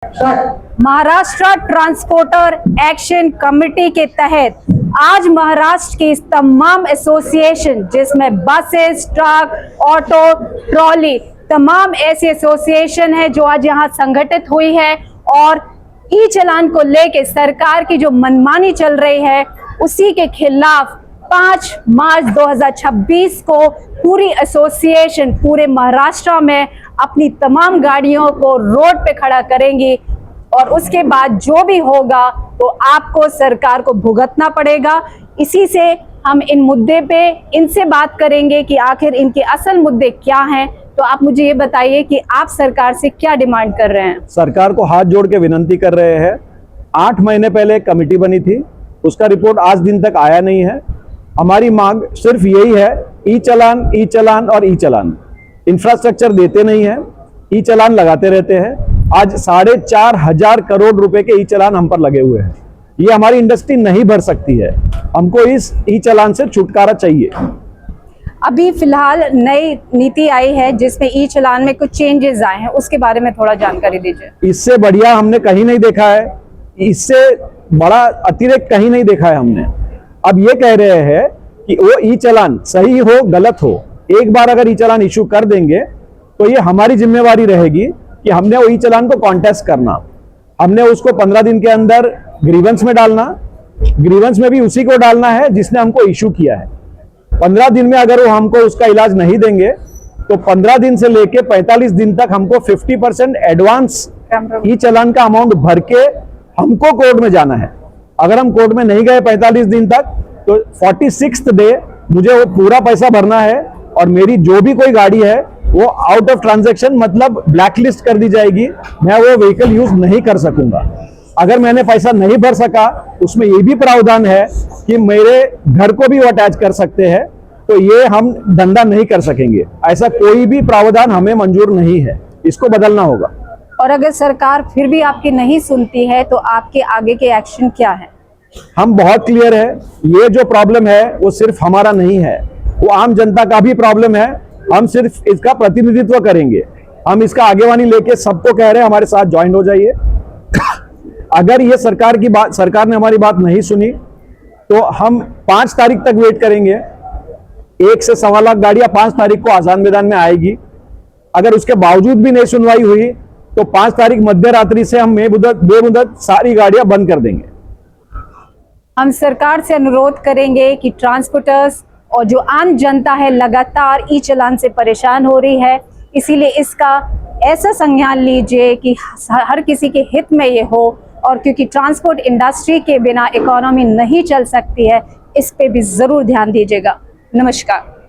Maharashtra transporter action committee के तहत आज महाराष्ट्र की तमाम एसोसिएशन, जिसमें बसेस, ट्रक, ऑटो, ट्रॉली, तमाम ऐसी एसोसिएशन है जो आज यहाँ संगठित हुई है और ई चालान को लेके सरकार की जो मनमानी चल रही है उसी के खिलाफ 5 मार्च 2026 को पूरी एसोसिएशन पूरे महाराष्ट्र में अपनी तमाम गाड़ियों को रोड पे खड़ा करेंगी और उसके बाद जो भी होगा तो आपको सरकार को भुगतना पड़ेगा। इसी से हम इन मुद्दे पे इनसे बात करेंगे कि आखिर इनके असल मुद्दे क्या हैं। तो आप मुझे ये बताइए कि आप सरकार से क्या डिमांड कर रहे हैं? सरकार को हाथ जोड़ के विनती कर रहे हैं। 8 महीने पहले एक कमेटी बनी थी, उसका रिपोर्ट आज दिन तक आया नहीं है। हमारी मांग सिर्फ यही है, ई चालान और ई चालान। इंफ्रास्ट्रक्चर देते नहीं है, ई चालान लगाते रहते हैं। आज 4,500 करोड़ रुपए के ई चालान हम पर लगे हुए हैं। ये हमारी इंडस्ट्री नहीं भर सकती है। हमको इस ई चालान से छुटकारा चाहिए। अभी फिलहाल नई नीति आई है जिसमें ई चालान में कुछ चेंजेस आए हैं, उसके बारे में थोड़ा जानकारी दीजिए। इससे बढ़िया हमने कहीं नहीं देखा है, इससे बड़ा अतिरेक कहीं नहीं देखा है हमने। अब ये कह रहे हैं कि वो ई चालान सही हो गलत हो, एक बार अगर ई चालान इशू कर देंगे तो ये हमारी जिम्मेवारी रहेगी कि हमने वो ई चालान को कॉन्टेस्ट करना। हमने उसको 15 दिन के अंदर ग्रीवेंस में डालना। ग्रीवेंस में भी उसी को डालना है जिसने हमको इशू किया है। 15 दिन में अगर वो हमको उसका इलाज नहीं देंगे तो 15 दिन से लेके 45 दिन तक हमको 50% एडवांस ई चालान का अमाउंट भर के हमको कोर्ट में जाना है। अगर हम कोर्ट में नहीं गए 45 दिन तक तो 46th डे मुझे वो पूरा पैसा भरना है और मेरी जो भी कोई गाड़ी है वो आउट ऑफ ट्रांजैक्शन, मतलब ब्लैकलिस्ट कर दी जाएगी। मैं वो व्हीकल यूज नहीं कर सकूंगा। अगर मैंने पैसा नहीं भर सका, उसमें ये भी प्रावधान है कि मेरे घर को भी वो अटैच कर सकते हैं, तो ये हम धंधा नहीं कर सकेंगे। ऐसा कोई भी प्रावधान हमें मंजूर नहीं है, इसको बदलना होगा। और अगर सरकार फिर भी आपकी नहीं सुनती है तो आपके आगे के एक्शन क्या है? हम बहुत क्लियर है, ये जो प्रॉब्लम है वो सिर्फ हमारा नहीं है, वो आम जनता का भी प्रॉब्लम है। हम सिर्फ इसका प्रतिनिधित्व करेंगे। हम इसका आगेवानी लेके सबको कह रहे हैं हमारे साथ ज्वाइन हो जाइए। अगर ये सरकार ने हमारी बात नहीं सुनी तो हम 5 तारीख तक वेट करेंगे। 1 से 1.25 लाख गाड़ियां 5 तारीख को आजाद मैदान में आएगी। अगर उसके बावजूद भी नहीं सुनवाई हुई तो 5 तारीख मध्य रात्रि से हम बेमुदत सारी गाड़ियां बंद कर देंगे। हम सरकार से अनुरोध करेंगे कि ट्रांसपोर्टर्स और जो आम जनता है लगातार ई चालान से परेशान हो रही है, इसीलिए इसका ऐसा संज्ञान लीजिए कि हर किसी के हित में ये हो। और क्योंकि ट्रांसपोर्ट इंडस्ट्री के बिना इकोनॉमी नहीं चल सकती है, इस पे भी जरूर ध्यान दीजिएगा। नमस्कार।